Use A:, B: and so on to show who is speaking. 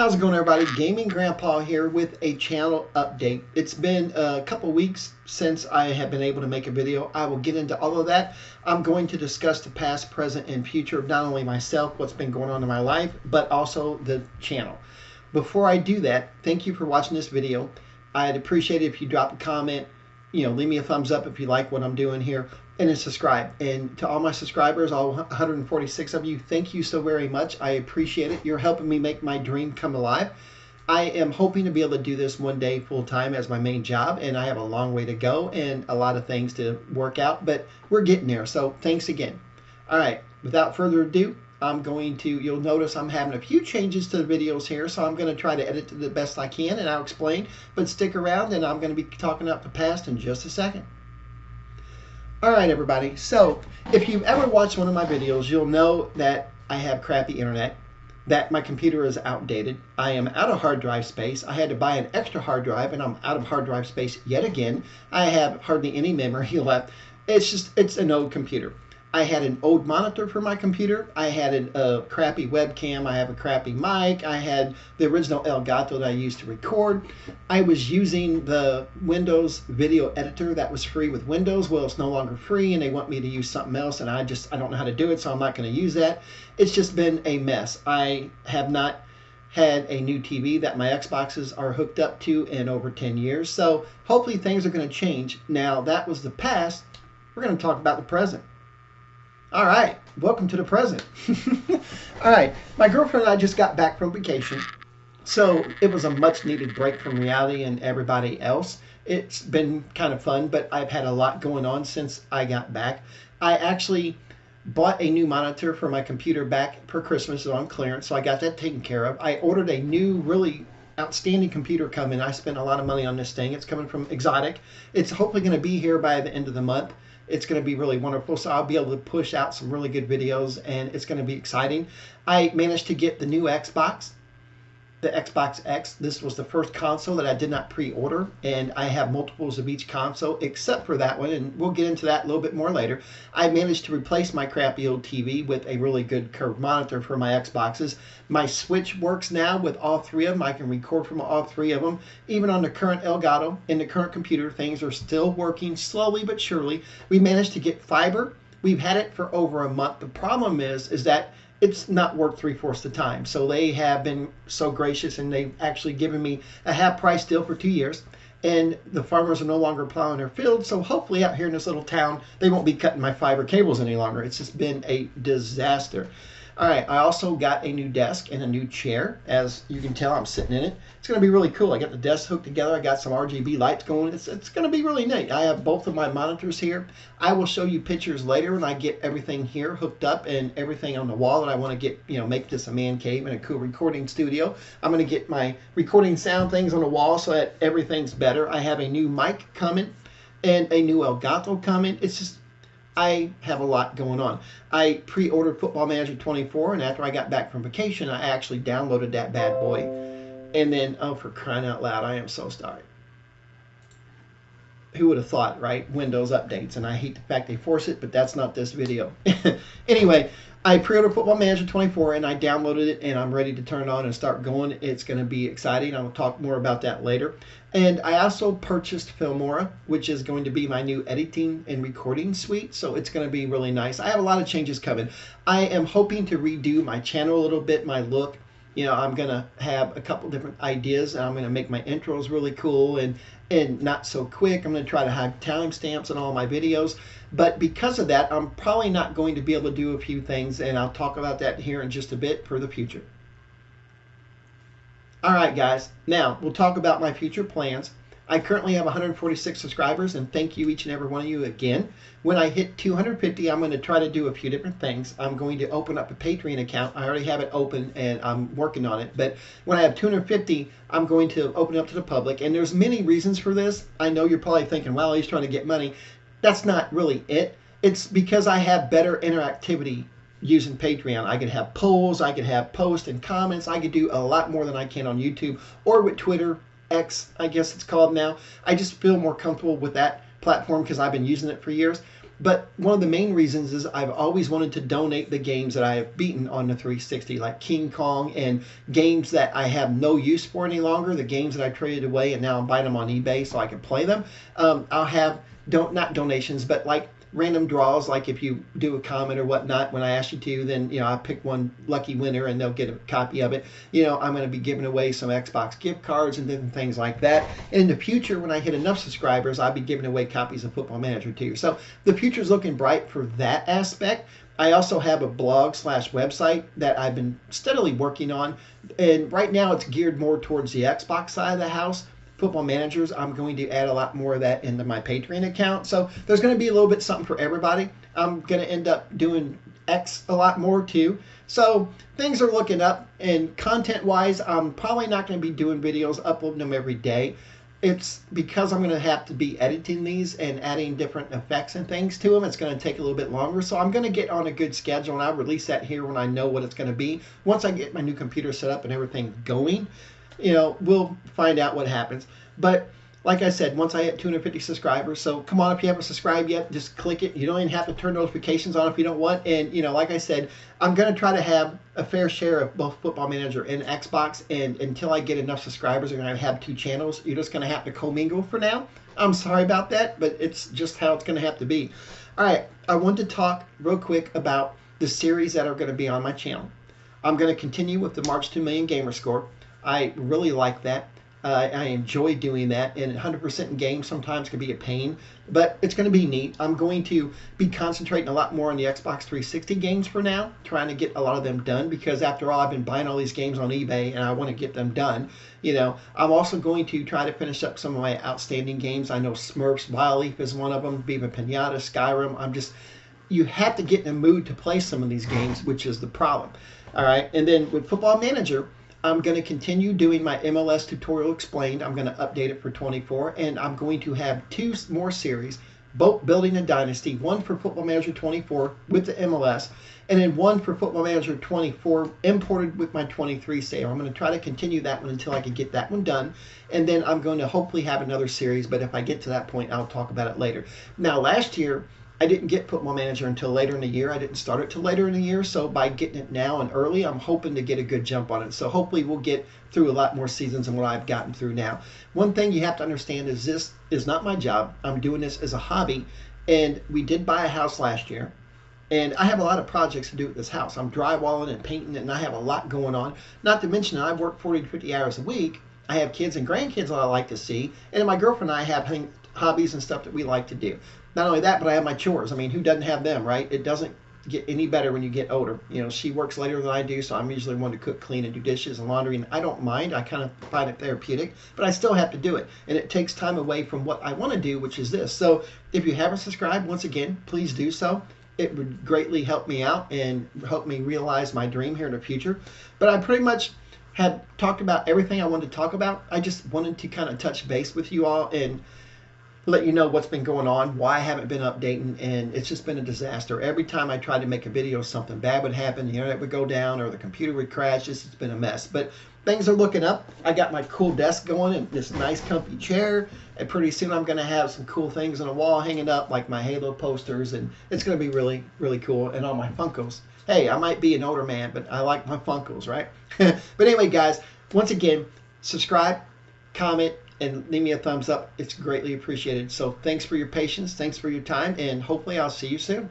A: How's it going, everybody? Gaming Grandpa here with a channel update. It's been a couple weeks since I have been able to make a video. I will get into all of that. I'm going to discuss the past, present, and future of not only myself, what's been going on in my life, but also the channel. Before I do that, thank you for watching this video. I'd appreciate it if you drop a comment, leave me a thumbs up if you like what I'm doing here, and then subscribe. And to all my subscribers, all 146 of you, thank you so very much. I appreciate it. You're helping me make my dream come alive. I am hoping to be able to do this one day full time as my main job, and I have a long way to go and a lot of things to work out, but we're getting there. So thanks again. All right, without further ado, you'll notice I'm having a few changes to the videos here, so I'm going to try to edit to the best I can, and I'll explain. But stick around, and I'm going to be talking about the past in just a second. All right, everybody. So if you've ever watched one of my videos, you'll know that I have crappy internet, that my computer is outdated. I am out of hard drive space. I had to buy an extra hard drive, and I'm out of hard drive space yet again. I have hardly any memory left. It's an old computer. I had an old monitor for my computer. I had a crappy webcam. I have a crappy mic. I had the original Elgato that I used to record. I was using the Windows video editor that was free with Windows. Well, it's no longer free, and they want me to use something else, and I don't know how to do it, so I'm not going to use that. It's just been a mess. I have not had a new TV that my Xboxes are hooked up to in over 10 years, so hopefully things are going to change. Now, that was the past. We're going to talk about the present. All right, welcome to the present. All right, my girlfriend and I just got back from vacation, so it was a much needed break from reality and everybody else. It's been kind of fun, but I've had a lot going on since I got back. I actually bought a new monitor for my computer back for Christmas on clearance, so I got that taken care of. I ordered a new, really outstanding computer coming. I spent a lot of money on this thing. It's coming from Exotic. It's hopefully going to be here by the end of the month. It's going to be really wonderful, so I'll be able to push out some really good videos, and it's going to be exciting. I managed to get the new Xbox, the Xbox X. This was the first console that I did not pre-order, and I have multiples of each console except for that one, and we'll get into that a little bit more later. I managed to replace my crappy old TV with a really good curved monitor for my Xboxes. My Switch works now with all three of them. I can record from all three of them. Even on the current Elgato, in the current computer, things are still working slowly but surely. We managed to get fiber. We've had it for over a month. The problem is that it's not worth 3/4 the time. So they have been so gracious, and they've actually given me a half price deal for 2 years. And the farmers are no longer plowing their fields. So hopefully out here in this little town, they won't be cutting my fiber cables any longer. It's just been a disaster. All right, I also got a new desk and a new chair. As you can tell, I'm sitting in it. It's going to be really cool. I got the desk hooked together. I got some RGB lights going. It's going to be really neat. I have both of my monitors here. I will show you pictures later when I get everything here hooked up and everything on the wall that I want to get, make this a man cave and a cool recording studio. I'm going to get my recording sound things on the wall so that everything's better. I have a new mic coming and a new Elgato coming. It's just, I have a lot going on. I pre-ordered Football Manager 24, and after I got back from vacation, I actually downloaded that bad boy. And then, oh, for crying out loud, I am so sorry. Who would have thought, right? Windows updates, and I hate the fact they force it, but that's not this video. Anyway, I pre-ordered Football Manager 24, and I downloaded it, and I'm ready to turn it on and start going. It's going to be exciting. I'll talk more about that later. And I also purchased Filmora, which is going to be my new editing and recording suite, so it's going to be really nice. I have a lot of changes coming. I am hoping to redo my channel a little bit, my look. I'm going to have a couple different ideas, and I'm going to make my intros really cool and not so quick. I'm going to try to have timestamps on all my videos. But because of that, I'm probably not going to be able to do a few things, and I'll talk about that here in just a bit for the future. All right, guys. Now, we'll talk about my future plans. I currently have 146 subscribers, and thank you each and every one of you again. When I hit 250, I'm going to try to do a few different things. I'm going to open up a Patreon account. I already have it open, and I'm working on it. But when I have 250, I'm going to open it up to the public. And there's many reasons for this. I know you're probably thinking, well, he's trying to get money. That's not really it. It's because I have better interactivity using Patreon. I could have polls, I could have posts and comments. I could do a lot more than I can on YouTube or with Twitter, X, I guess it's called now. I just feel more comfortable with that platform because I've been using it for years. But one of the main reasons is I've always wanted to donate the games that I have beaten on the 360, like King Kong, and games that I have no use for any longer, the games that I traded away and now I'm buying them on eBay so I can play them. I'll have, not donations, but like random draws, like if you do a comment or whatnot, when I ask you to, then I pick one lucky winner and they'll get a copy of it. I'm going to be giving away some Xbox gift cards and different things like that. And in the future, when I hit enough subscribers, I'll be giving away copies of Football Manager too. So the future's looking bright for that aspect. I also have a blog/website that I've been steadily working on, and right now it's geared more towards the Xbox side of the house. Football Managers, I'm going to add a lot more of that into my Patreon account. So there's going to be a little bit something for everybody. I'm going to end up doing X a lot more too. So things are looking up, and content-wise, I'm probably not going to be doing videos, uploading them every day. It's because I'm going to have to be editing these and adding different effects and things to them. It's going to take a little bit longer. So I'm going to get on a good schedule, and I'll release that here when I know what it's going to be. Once I get my new computer set up and everything going, we'll find out what happens. But like I said, once I hit 250 subscribers, so come on, if you haven't subscribed yet, just click it. You don't even have to turn notifications on if you don't want. And, like I said, I'm going to try to have a fair share of both Football Manager and Xbox. And until I get enough subscribers, I'm going to have 2 channels. You're just going to have to commingle for now. I'm sorry about that, but it's just how it's going to have to be. All right, I want to talk real quick about the series that are going to be on my channel. I'm going to continue with the March to Million Gamer Score. I really like that. I enjoy doing that, and 100% in games sometimes can be a pain, but it's going to be neat. I'm going to be concentrating a lot more on the Xbox 360 games for now, trying to get a lot of them done, because after all, I've been buying all these games on eBay, and I want to get them done. I'm also going to try to finish up some of my outstanding games. I know Smurfs, Wild Leaf is one of them, Viva Pinata, Skyrim. You have to get in the mood to play some of these games, which is the problem. All right, and then with Football Manager, I'm going to continue doing my MLS tutorial explained. I'm going to update it for 24, and I'm going to have 2 more series, both building a dynasty, one for Football Manager 24 with the MLS, and then one for Football Manager 24 imported with my 23 save. I'm going to try to continue that one until I can get that one done, and then I'm going to hopefully have another series, but if I get to that point, I'll talk about it later. Now, last year, I didn't get Football Manager until later in the year. I didn't start it till later in the year. So by getting it now and early, I'm hoping to get a good jump on it. So hopefully we'll get through a lot more seasons than what I've gotten through now. One thing you have to understand is this is not my job. I'm doing this as a hobby. And we did buy a house last year. And I have a lot of projects to do at this house. I'm drywalling and painting, and I have a lot going on. Not to mention I work 40 to 50 hours a week. I have kids and grandkids that I like to see. And my girlfriend and I have hobbies and stuff that we like to do. Not only that, but I have my chores. I mean, who doesn't have them, right? It doesn't get any better when you get older. She works later than I do, so I'm usually one to cook, clean, and do dishes and laundry, and I don't mind. I kind of find it therapeutic, but I still have to do it, and it takes time away from what I want to do, which is this. So if you haven't subscribed, once again, please do so. It would greatly help me out and help me realize my dream here in the future. But I pretty much have talked about everything I wanted to talk about. I just wanted to kind of touch base with you all and let you know what's been going on, why I haven't been updating, and it's just been a disaster. Every time I tried to make a video, something bad would happen, the internet would go down, or the computer would crash. It's been a mess. But things are looking up. I got my cool desk going and this nice comfy chair, and pretty soon I'm going to have some cool things on the wall hanging up, like my Halo posters, and it's going to be really, really cool, and all my Funkos. Hey, I might be an older man, but I like my Funkos, right? But anyway, guys, once again, subscribe, comment, and leave me a thumbs up. It's greatly appreciated. So thanks for your patience. Thanks for your time. And hopefully I'll see you soon.